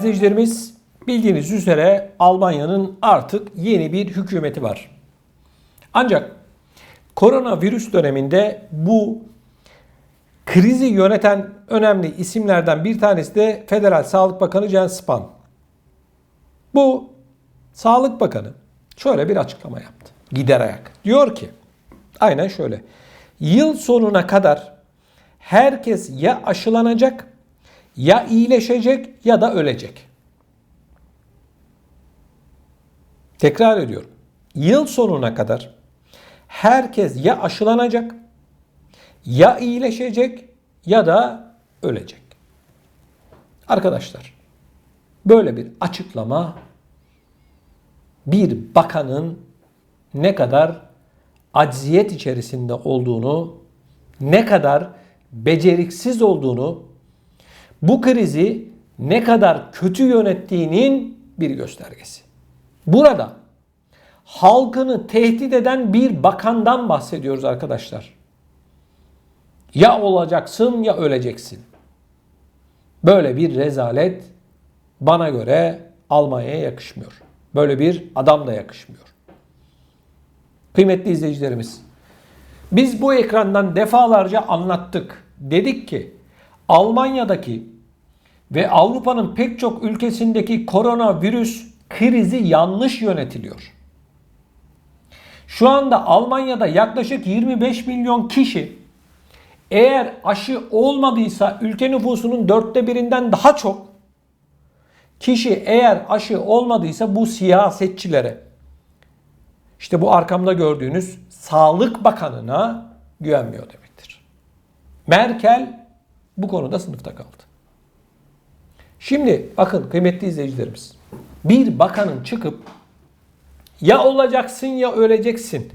izleyicilerimiz, bildiğiniz üzere Almanya'nın artık yeni bir hükümeti var. Ancak koronavirüs döneminde bu krizi yöneten önemli isimlerden bir tanesi de Federal Sağlık Bakanı Jens Spahn. Bu Sağlık Bakanı şöyle bir açıklama yaptı. Gider ayak. Diyor ki, aynen şöyle. Yıl sonuna kadar herkes ya aşılanacak, ya iyileşecek ya da ölecek. Tekrar ediyorum. Yıl sonuna kadar herkes ya aşılanacak, ya iyileşecek ya da ölecek. Arkadaşlar, böyle bir açıklama bir bakanın ne kadar acziyet içerisinde olduğunu, ne kadar beceriksiz olduğunu, bu krizi ne kadar kötü yönettiğinin bir göstergesi. Burada halkını tehdit eden bir bakandan bahsediyoruz arkadaşlar. Ya olacaksın ya öleceksin. Böyle bir rezalet bana göre Almanya'ya yakışmıyor. Böyle bir adam da yakışmıyor. Kıymetli izleyicilerimiz, biz bu ekrandan defalarca anlattık. Dedik ki Almanya'daki ve Avrupa'nın pek çok ülkesindeki koronavirüs krizi yanlış yönetiliyor. Şu anda Almanya'da yaklaşık 25 milyon kişi eğer aşı olmadıysa ülke nüfusunun 1/4'ünden daha çok kişi eğer aşı olmadıysa bu siyasetçilere, işte bu arkamda gördüğünüz Sağlık Bakanı'na güvenmiyor demektir. Merkel bu konuda sınıfta kaldı. Şimdi bakın kıymetli izleyicilerimiz, bir bakanın çıkıp ya olacaksın ya öleceksin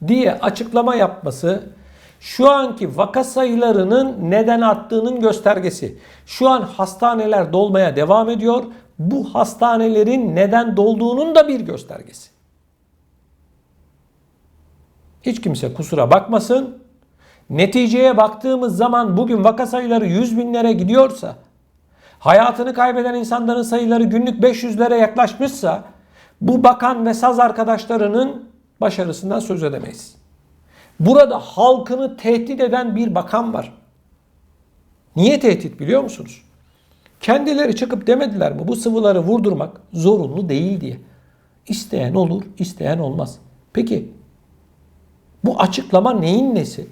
diye açıklama yapması şu anki vaka sayılarının neden arttığının göstergesi. Şu an hastaneler dolmaya devam ediyor. Bu hastanelerin neden dolduğunun da bir göstergesi. Hiç kimse kusura bakmasın. Neticeye baktığımız zaman bugün vaka sayıları 100 binlere gidiyorsa, hayatını kaybeden insanların sayıları günlük 500'lere yaklaşmışsa, bu bakan ve saz arkadaşlarının başarısından söz edemeyiz. Burada halkını tehdit eden bir bakan var. Niye tehdit biliyor musunuz? Kendileri çıkıp demediler mi bu sıvıları vurdurmak zorunlu değil diye. İsteyen olur, isteyen olmaz. Peki bu açıklama neyin nesi?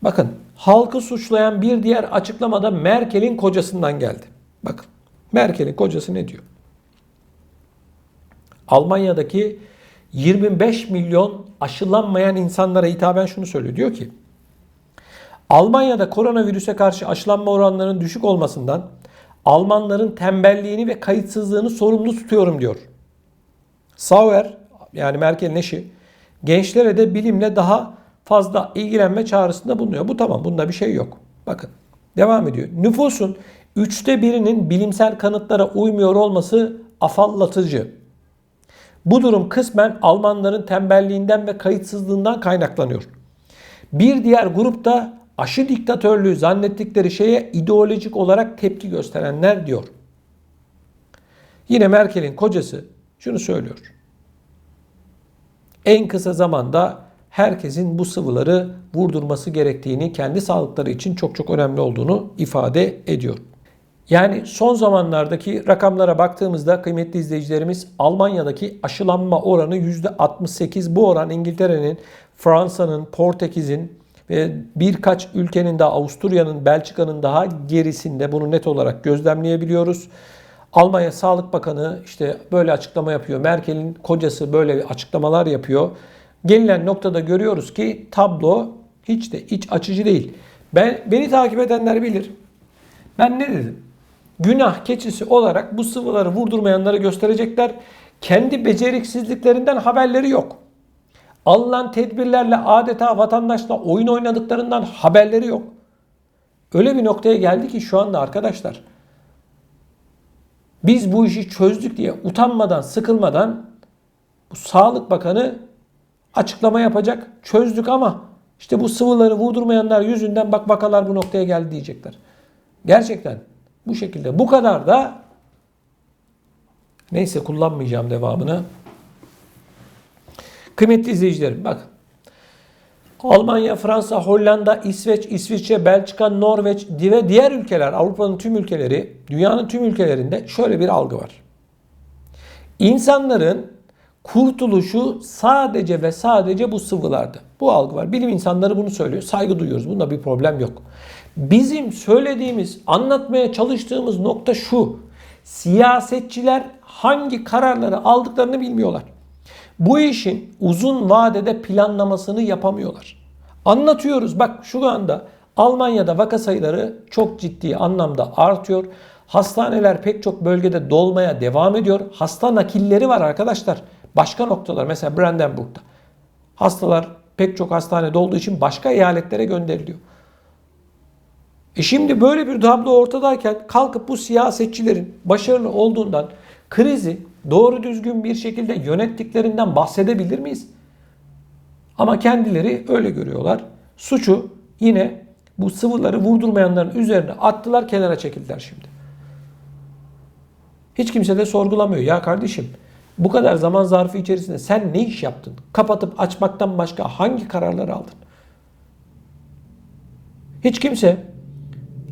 Bakın, halkı suçlayan bir diğer açıklama da Merkel'in kocasından geldi. Bakın, Merkel'in kocası ne diyor? Almanya'daki 25 milyon aşılanmayan insanlara hitaben şunu söylüyor. Diyor ki, Almanya'da koronavirüse karşı aşılanma oranlarının düşük olmasından Almanların tembelliğini ve kayıtsızlığını sorumlu tutuyorum diyor. Sauer, yani Merkel'in eşi, gençlere de bilimle daha fazla ilgilenme çağrısında bulunuyor. Bu tamam, bunda bir şey yok. Bakın, devam ediyor. Nüfusun 1/3'ünün bilimsel kanıtlara uymuyor olması afallatıcı. Bu durum kısmen Almanların tembelliğinden ve kayıtsızlığından kaynaklanıyor. Bir diğer grupta aşı diktatörlüğü zannettikleri şeye ideolojik olarak tepki gösterenler diyor. Yine Merkel'in kocası şunu söylüyor. En kısa zamanda herkesin bu sıvıları vurdurması gerektiğini, kendi sağlıkları için çok çok önemli olduğunu ifade ediyor. Yani son zamanlardaki rakamlara baktığımızda kıymetli izleyicilerimiz, Almanya'daki aşılanma oranı %68. Bu oran İngiltere'nin, Fransa'nın, Portekiz'in ve birkaç ülkenin daha, Avusturya'nın, Belçika'nın daha gerisinde, bunu net olarak gözlemleyebiliyoruz. Almanya Sağlık Bakanı işte böyle açıklama yapıyor. Merkel'in kocası böyle açıklamalar yapıyor. Gelinen noktada görüyoruz ki tablo hiç de iç açıcı değil. Beni takip edenler bilir. Ben ne dedim? Günah keçisi olarak bu sıvıları vurdurmayanları gösterecekler. Kendi beceriksizliklerinden haberleri yok. Alınan tedbirlerle adeta vatandaşla oyun oynadıklarından haberleri yok. Öyle bir noktaya geldi ki şu anda arkadaşlar, biz bu işi çözdük diye utanmadan, sıkılmadan bu Sağlık Bakanı açıklama yapacak. Çözdük ama işte bu sıvıları vurdurmayanlar yüzünden bak vakalar bu noktaya geldi diyecekler. Gerçekten Bu şekilde. Bu kadar da neyse kullanmayacağım devamını. Kıymetli izleyicilerim bak. Almanya, Fransa, Hollanda, İsveç, İsviçre, Belçika, Norveç ve diğer ülkeler, Avrupa'nın tüm ülkeleri, dünyanın tüm ülkelerinde şöyle bir algı var. İnsanların kurtuluşu sadece ve sadece bu sıvılarda. Bu algı var. Bilim insanları bunu söylüyor. Saygı duyuyoruz. Bunda bir problem yok. Bizim söylediğimiz, anlatmaya çalıştığımız nokta şu. Siyasetçiler hangi kararları aldıklarını bilmiyorlar. Bu işin uzun vadede planlamasını yapamıyorlar. Anlatıyoruz. Bak şu anda Almanya'da vaka sayıları çok ciddi anlamda artıyor. Hastaneler pek çok bölgede dolmaya devam ediyor. Hasta nakilleri var arkadaşlar. Başka noktalar mesela Brandenburg'da. Hastalar pek çok hastanede olduğu için başka eyaletlere gönderiliyor. Şimdi böyle bir tablo ortadayken kalkıp bu siyasetçilerin başarılı olduğundan krizi doğru düzgün bir şekilde yönettiklerinden bahsedebilir miyiz? Ama kendileri öyle görüyorlar. Suçu yine bu sıvıları vurdurmayanların üzerine attılar, kenara çekildiler şimdi. Hiç kimse de sorgulamıyor. Ya kardeşim bu kadar zaman zarfı içerisinde sen ne iş yaptın? Kapatıp açmaktan başka hangi kararları aldın? Hiç kimse,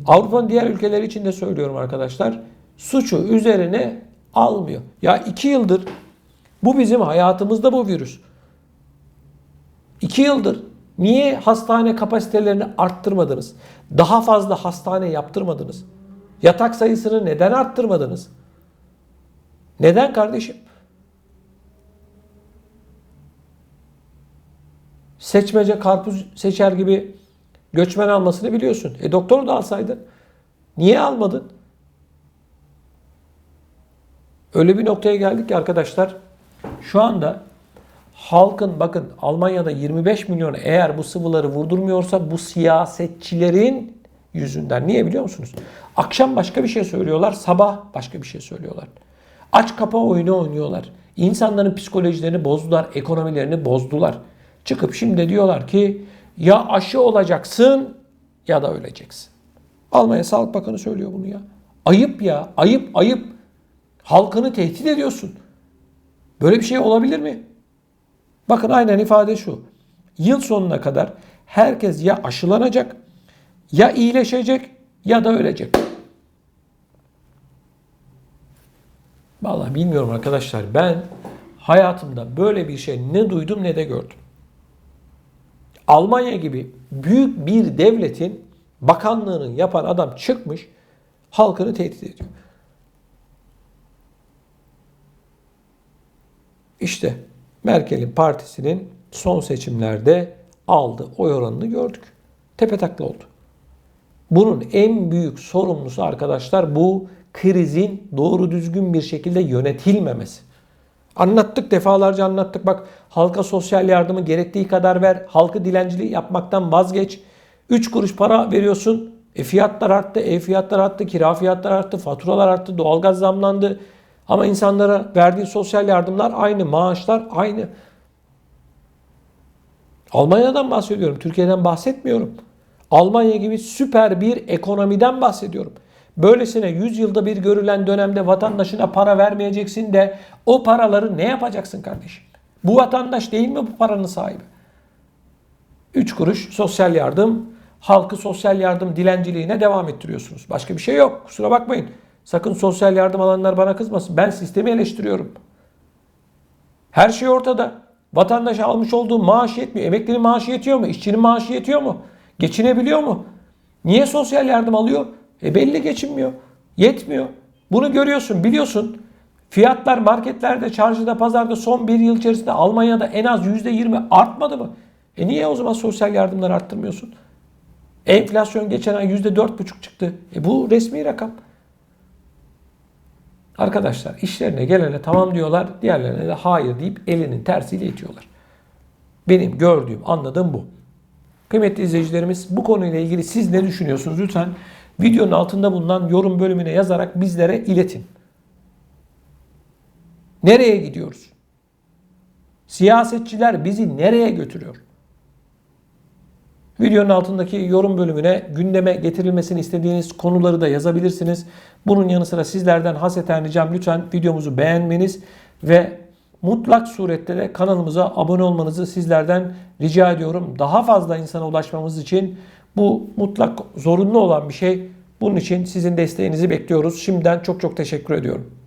Avrupa'nın diğer ülkeleri için de söylüyorum arkadaşlar, suçu üzerine almıyor. Ya 2 yıldır bu bizim hayatımızda bu virüs. 2 yıldır niye hastane kapasitelerini arttırmadınız? Daha fazla hastane yaptırmadınız? Yatak sayısını neden arttırmadınız? Neden kardeşim? Seçmece karpuz seçer gibi göçmen almasını biliyorsun. Doktor da alsaydın. Niye almadın? Öyle bir noktaya geldik ki arkadaşlar. Şu anda halkın bakın Almanya'da 25 milyon eğer bu sıvıları vurdurmuyorsa bu siyasetçilerin yüzünden. Niye biliyor musunuz? Akşam başka bir şey söylüyorlar, sabah başka bir şey söylüyorlar. Aç kapa oyunu oynuyorlar. İnsanların psikolojilerini bozdular, ekonomilerini bozdular. Çıkıp şimdi diyorlar ki ya aşı olacaksın ya da öleceksin. Almanya Sağlık Bakanı söylüyor bunu ya. Ayıp ya, ayıp, ayıp. Halkını tehdit ediyorsun. Böyle bir şey olabilir mi? Bakın aynen ifade şu. Yıl sonuna kadar herkes ya aşılanacak, ya iyileşecek ya da ölecek. Vallahi bilmiyorum arkadaşlar. Ben hayatımda böyle bir şey ne duydum ne de gördüm. Almanya gibi büyük bir devletin bakanlığını yapan adam çıkmış halkını tehdit ediyor. İşte Merkel'in partisinin son seçimlerde aldığı oy oranını gördük. Tepetaklak oldu. Bunun en büyük sorumlusu arkadaşlar bu krizin doğru düzgün bir şekilde yönetilmemesi. Anlattık, defalarca anlattık. Bak halka sosyal yardımı gerektiği kadar ver. Halkı dilencilik yapmaktan vazgeç. 3 kuruş para veriyorsun. Fiyatlar arttı, ev fiyatları arttı, kira fiyatları arttı, faturalar arttı, doğalgaz zamlandı. Ama insanlara verdiğin sosyal yardımlar aynı, maaşlar aynı. Almanya'dan bahsediyorum, Türkiye'den bahsetmiyorum. Almanya gibi süper bir ekonomiden bahsediyorum. Böylesine 100 yılda bir görülen dönemde vatandaşına para vermeyeceksin de o paraları ne yapacaksın kardeşim? Bu vatandaş değil mi bu paranın sahibi? 3 kuruş sosyal yardım, halkı sosyal yardım dilenciliğine devam ettiriyorsunuz. Başka bir şey yok. Kusura bakmayın. Sakın sosyal yardım alanlar bana kızmasın. Ben sistemi eleştiriyorum. Her şey ortada. Vatandaş almış olduğu maaş yetmiyor. Emeklinin maaşı yetiyor mu? İşçinin maaşı yetiyor mu? Geçinebiliyor mu? Niye sosyal yardım alıyor? Belli geçinmiyor. Yetmiyor. Bunu görüyorsun, biliyorsun. Fiyatlar marketlerde, çarşıda, pazarda son bir yıl içerisinde Almanya'da en az %20 artmadı mı? Niye o zaman sosyal yardımları arttırmıyorsun? Enflasyon geçen ay %4,5 çıktı. Bu resmi rakam. Arkadaşlar işlerine gelene tamam diyorlar, diğerlerine de hayır deyip elinin tersiyle itiyorlar. Benim gördüğüm, anladığım bu. Kıymetli izleyicilerimiz bu konuyla ilgili siz ne düşünüyorsunuz? Lütfen videonun altında bulunan yorum bölümüne yazarak bizlere iletin. Nereye gidiyoruz? Siyasetçiler bizi nereye götürüyor? Videonun altındaki yorum bölümüne gündeme getirilmesini istediğiniz konuları da yazabilirsiniz. Bunun yanı sıra sizlerden hasreten ricam lütfen videomuzu beğenmeniz ve mutlak surette de kanalımıza abone olmanızı sizlerden rica ediyorum. Daha fazla insana ulaşmamız için bu mutlak zorunlu olan bir şey. Bunun için sizin desteğinizi bekliyoruz. Şimdiden çok çok teşekkür ediyorum.